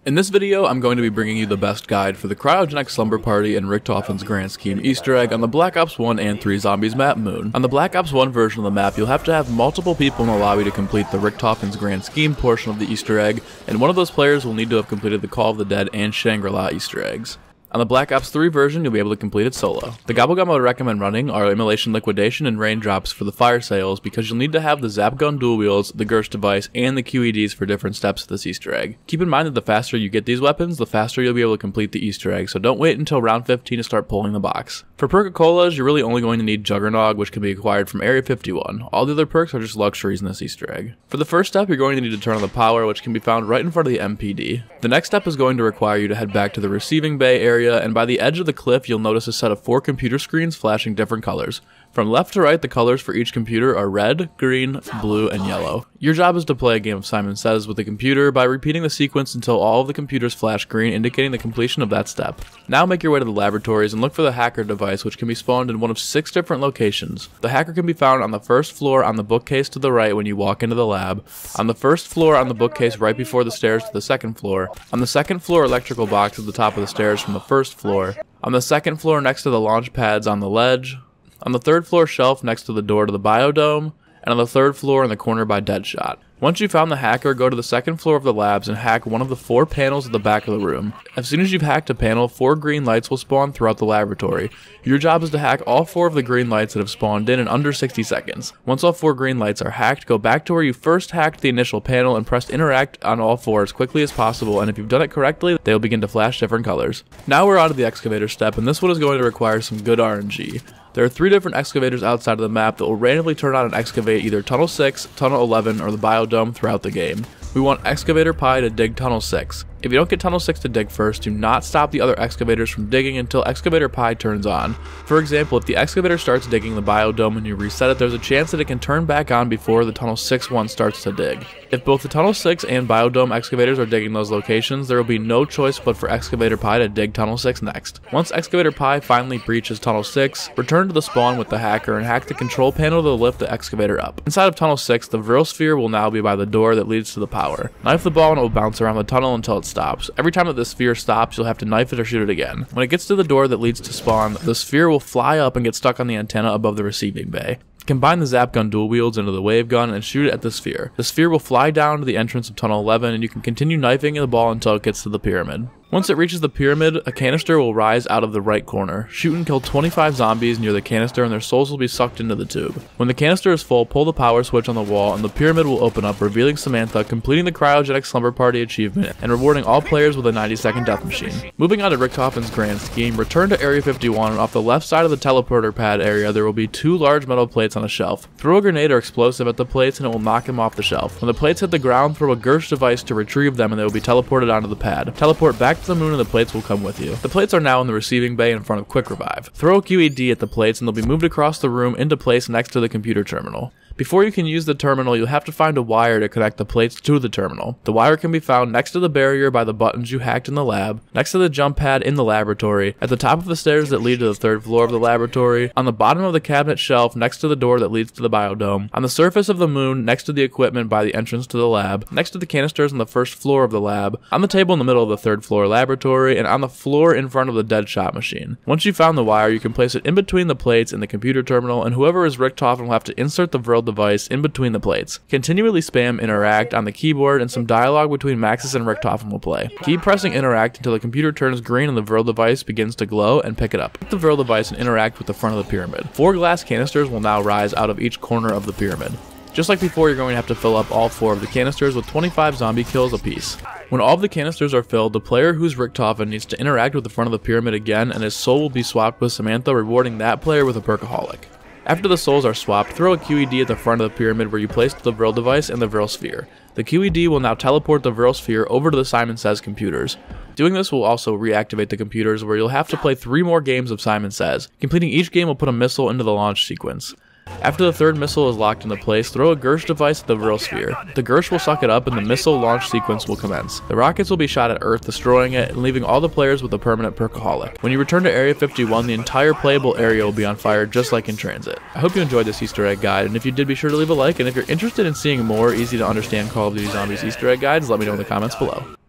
In this video, I'm going to be bringing you the best guide for the Cryogenic Slumber Party and Richtofen'S Grand Scheme Easter egg on the Black Ops 1 and 3 Zombies map Moon. On the Black Ops 1 version of the map, you'll have to have multiple people in the lobby to complete the Richtofen'S Grand Scheme portion of the Easter egg, and one of those players will need to have completed the Call of the Dead and Shangri-La Easter eggs. On the Black Ops 3 version, you'll be able to complete it solo. The Gobblegum I would recommend running are Immolation Liquidation and Raindrops for the fire sales, because you'll need to have the Zap Gun dual wields, the Gersh device, and the QEDs for different steps of this Easter egg. Keep in mind that the faster you get these weapons, the faster you'll be able to complete the Easter egg, so don't wait until round 15 to start pulling the box. For Prek-a-Colas, you're really only going to need Juggernog, which can be acquired from Area 51. All the other perks are just luxuries in this Easter egg. For the first step, you're going to need to turn on the power, which can be found right in front of the MPD. The next step is going to require you to head back to the receiving bay area, and by the edge of the cliff, you'll notice a set of 4 computer screens flashing different colors. From left to right, the colors for each computer are red, green, blue, and yellow. Your job is to play a game of Simon Says with the computer by repeating the sequence until all of the computers flash green, indicating the completion of that step. Now make your way to the laboratories and look for the hacker device, which can be spawned in one of 6 different locations. The hacker can be found on the first floor on the bookcase to the right when you walk into the lab, on the first floor on the bookcase right before the stairs to the second floor, on the second floor electrical box at the top of the stairs from the first floor, on the second floor next to the launch pads on the ledge, on the third floor shelf next to the door to the biodome, and on the third floor in the corner by Deadshot. Once you've found the hacker, go to the second floor of the labs and hack one of the 4 panels at the back of the room. As soon as you've hacked a panel, 4 green lights will spawn throughout the laboratory. Your job is to hack all 4 of the green lights that have spawned in under 60 seconds. Once all 4 green lights are hacked, go back to where you first hacked the initial panel and press interact on all 4 as quickly as possible, and if you've done it correctly, they will begin to flash different colors. Now we're on to the excavator step, and this one is going to require some good RNG. There are 3 different excavators outside of the map that will randomly turn on and excavate either Tunnel 6, Tunnel 11, or the biodome throughout the game. We want Excavator Pi to dig Tunnel 6. If you don't get Tunnel 6 to dig first, do not stop the other excavators from digging until Excavator Pi turns on. For example, if the excavator starts digging the biodome and you reset it, there's a chance that it can turn back on before the Tunnel 6 one starts to dig. If both the Tunnel 6 and biodome excavators are digging those locations, there will be no choice but for Excavator Pi to dig Tunnel 6 next. Once Excavator Pi finally breaches Tunnel 6, return to the spawn with the hacker and hack the control panel to lift the excavator up. Inside of Tunnel 6, the Vril sphere will now be by the door that leads to the power. Knife the ball and it will bounce around the tunnel until it stops. Every time that the sphere stops, you'll have to knife it or shoot it again. When it gets to the door that leads to spawn, the sphere will fly up and get stuck on the antenna above the receiving bay. Combine the Zap Gun dual wields into the wave gun and shoot it at the sphere. The sphere will fly down to the entrance of Tunnel 11 and you can continue knifing the ball until it gets to the pyramid. Once it reaches the pyramid, a canister will rise out of the right corner. Shoot and kill 25 zombies near the canister and their souls will be sucked into the tube. When the canister is full, pull the power switch on the wall and the pyramid will open up, revealing Samantha, completing the Cryogenic Slumber Party achievement, and rewarding all players with a 90-second death machine. Moving on to Richtofen'S Grand Scheme, return to Area 51 and off the left side of the teleporter pad area there will be 2 large metal plates on a shelf. Throw a grenade or explosive at the plates and it will knock them off the shelf. When the plates hit the ground, throw a Gersh device to retrieve them and they will be teleported onto the pad. Teleport back to the moon and the plates will come with you. The plates are now in the receiving bay in front of Quick Revive. Throw a QED at the plates and they'll be moved across the room into place next to the computer terminal. Before you can use the terminal, you'll have to find a wire to connect the plates to the terminal. The wire can be found next to the barrier by the buttons you hacked in the lab, next to the jump pad in the laboratory, at the top of the stairs that lead to the 3rd floor of the laboratory, on the bottom of the cabinet shelf next to the door that leads to the biodome, on the surface of the moon next to the equipment by the entrance to the lab, next to the canisters on the 1st floor of the lab, on the table in the middle of the 3rd floor laboratory, and on the floor in front of the Deadshot machine. Once you've found the wire, you can place it in between the plates in the computer terminal, and whoever is Richtofen will have to insert the Vril device in between the plates. Continually spam interact on the keyboard and some dialogue between Maxis and Richtofen will play. Keep pressing interact until the computer turns green and the Vril device begins to glow, and pick it up. Pick the Vril device and interact with the front of the pyramid. 4 glass canisters will now rise out of each corner of the pyramid. Just like before, you're going to have to fill up all 4 of the canisters with 25 zombie kills apiece. When all of the canisters are filled, the player who's Richtofen needs to interact with the front of the pyramid again and his soul will be swapped with Samantha, rewarding that player with a Perkaholic. After the souls are swapped, throw a QED at the front of the pyramid where you placed the Vril device and the Vril sphere. The QED will now teleport the Vril sphere over to the Simon Says computers. Doing this will also reactivate the computers where you'll have to play 3 more games of Simon Says. Completing each game will put a missile into the launch sequence. After the 3rd missile is locked into place, throw a Gersh device at the Vril sphere. The Gersh will suck it up and the missile launch sequence will commence. The rockets will be shot at Earth, destroying it and leaving all the players with a permanent Perkaholic. When you return to Area 51, the entire playable area will be on fire just like in Transit. I hope you enjoyed this Easter egg guide, and if you did, be sure to leave a like, and if you're interested in seeing more easy to understand Call of Duty Zombies Easter egg guides, let me know in the comments below.